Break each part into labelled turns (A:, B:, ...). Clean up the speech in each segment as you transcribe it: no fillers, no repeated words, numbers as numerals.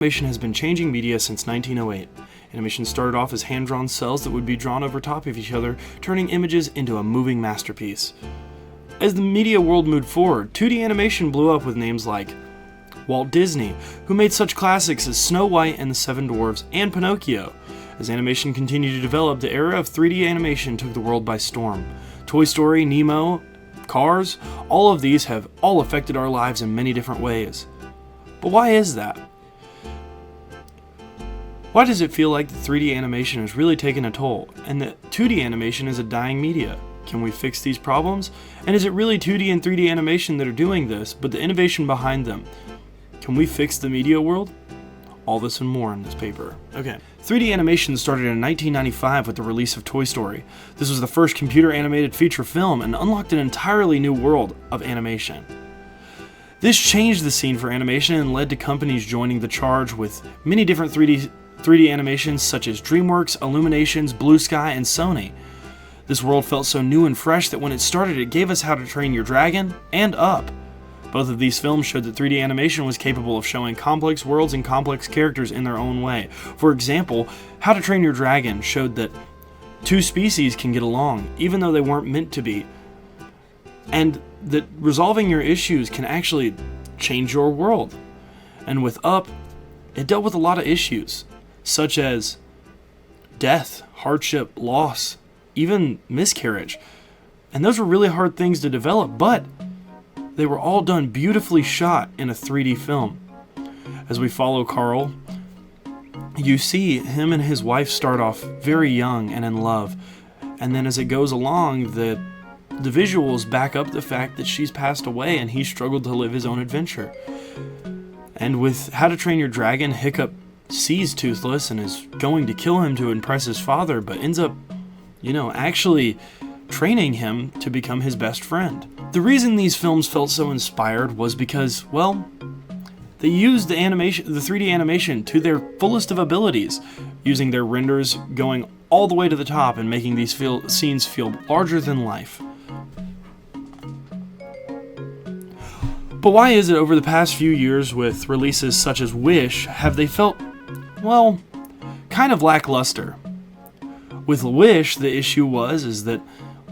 A: Animation has been changing media since 1908. Animation started off as hand-drawn cells that would be drawn over top of each other, turning images into a moving masterpiece. As the media world moved forward, 2D animation blew up with names like Walt Disney, who made such classics as Snow White and the Seven Dwarfs and Pinocchio. As animation continued to develop, the era of 3D animation took the world by storm. Toy Story, Nemo, Cars, all of these have all affected our lives in many different ways. But why is that? Why does it feel like the 3D animation has really taken a toll, and that 2D animation is a dying media? Can we fix these problems? And is it really 2D and 3D animation that are doing this, but the innovation behind them? Can we fix the media world? All this and more in this paper. Okay. 3D animation started in 1995 with the release of Toy Story. This was the first computer animated feature film and unlocked an entirely new world of animation. This changed the scene for animation and led to companies joining the charge with many different 3D animations such as DreamWorks, Illuminations, Blue Sky, and Sony. This world felt so new and fresh that when it started, it gave us How to Train Your Dragon and Up. Both of these films showed that 3D animation was capable of showing complex worlds and complex characters in their own way. For example, How to Train Your Dragon showed that two species can get along, even though they weren't meant to be, and that resolving your issues can actually change your world. And with Up, it dealt with a lot of issues, such as death, hardship, loss, even miscarriage. And those were really hard things to develop, but they were all done beautifully shot in a 3D film. As we follow Carl, you see him and his wife start off very young and in love, and then as it goes along, the visuals back up the fact that she's passed away and he struggled to live his own adventure. And with How to Train Your Dragon, Hiccup sees Toothless and is going to kill him to impress his father, but ends up, actually training him to become his best friend. The reason these films felt so inspired was because, they used the 3D animation to their fullest of abilities, using their renders going all the way to the top and making these scenes feel larger than life. But why is it over the past few years with releases such as Wish have they felt, kind of lackluster? With Wish, the issue is that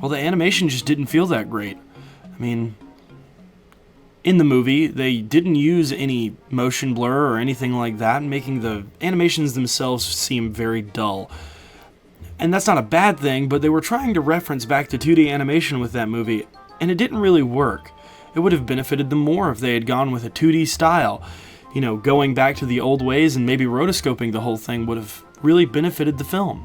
A: the animation just didn't feel that great. I mean, in the movie, they didn't use any motion blur or anything like that, making the animations themselves seem very dull. And that's not a bad thing, but they were trying to reference back to 2D animation with that movie, and it didn't really work. It would have benefited them more if they had gone with a 2D style. Going back to the old ways and maybe rotoscoping the whole thing would have really benefited the film.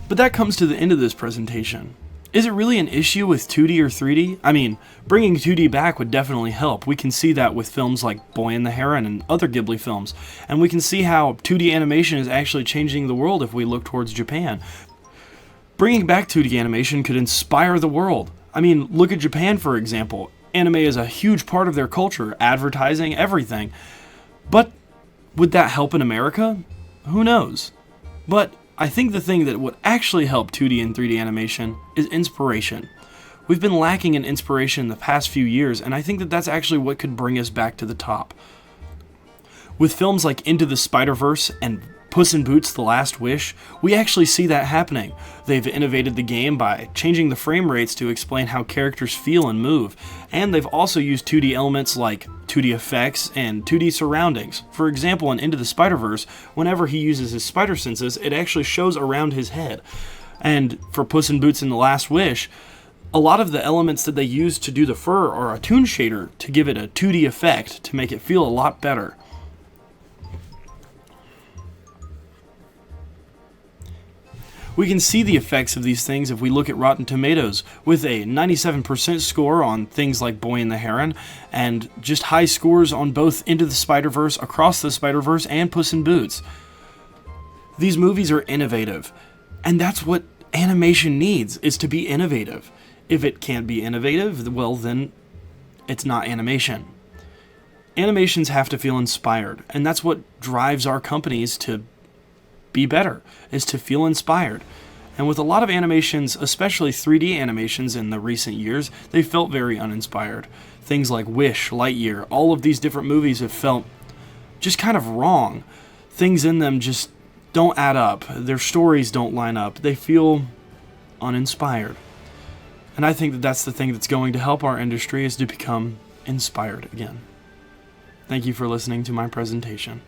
A: But that comes to the end of this presentation. Is it really an issue with 2D or 3D? I mean, bringing 2D back would definitely help. We can see that with films like Boy and the Heron and other Ghibli films. And we can see how 2D animation is actually changing the world if we look towards Japan. Bringing back 2D animation could inspire the world. I mean, look at Japan, for example. Anime is a huge part of their culture, advertising, everything. But would that help in America? Who knows? But I think the thing that would actually help 2D and 3D animation is inspiration. We've been lacking in inspiration in the past few years, and I think that that's actually what could bring us back to the top. With films like Into the Spider-Verse and Puss in Boots: The Last Wish, we actually see that happening. They've innovated the game by changing the frame rates to explain how characters feel and move, and they've also used 2D elements like 2D effects and 2D surroundings. For example, in Into the Spider-Verse, whenever he uses his spider senses, it actually shows around his head. And for Puss in Boots and The Last Wish, a lot of the elements that they use to do the fur are a toon shader to give it a 2D effect to make it feel a lot better. We can see the effects of these things if we look at Rotten Tomatoes, with a 97% score on things like Boy and the Heron, and just high scores on both Into the Spider-Verse, Across the Spider-Verse, and Puss in Boots. These movies are innovative, and that's what animation needs, is to be innovative. If it can't be innovative, then it's not animation. Animations have to feel inspired, and that's what drives our companies to be better, is to feel inspired. And with a lot of animations, especially 3D animations in the recent years, they felt very uninspired. Things like Wish, Lightyear, all of these different movies have felt just kind of wrong. Things in them just don't add up. Their stories don't line up. They feel uninspired. And I think that that's the thing that's going to help our industry, is to become inspired again. Thank you for listening to my presentation.